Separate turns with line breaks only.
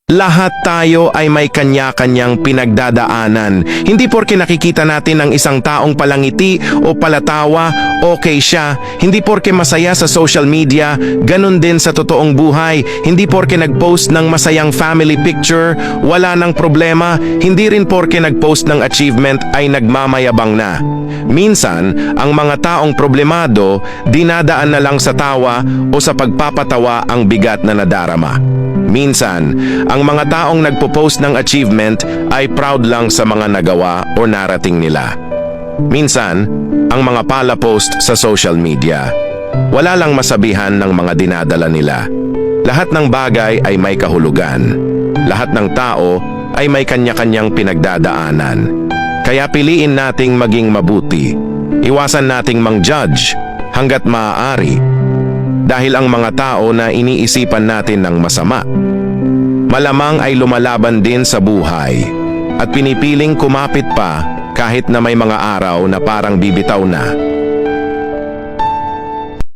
Lahat tayo ay may kanya-kanyang pinagdadaanan. Hindi porke nakikita natin ang isang taong palangiti o palatawa, okay siya. Hindi porke masaya sa social media, ganun din sa totoong buhay. Hindi porke nag-post ng masayang family picture, wala nang problema. Hindi rin porke nag-post ng achievement ay nagmamayabang na. Minsan, ang mga taong problemado, dinadaan na lang sa tawa o sa pagpapatawa ang bigat na nadarama. Minsan, ang mga taong nagpo-post ng achievement ay proud lang sa mga nagawa o narating nila. Minsan, ang mga pala-post sa social media, wala lang masabihan ng mga dinadala nila. Lahat ng bagay ay may kahulugan. Lahat ng tao ay may kanya-kanyang pinagdadaanan. Kaya piliin nating maging mabuti. Iwasan nating mang-judge hanggat maaari. Dahil ang mga tao na iniisipan natin ng masama, malamang ay lumalaban din sa buhay at pinipiling kumapit pa kahit na may mga araw na parang bibitaw na.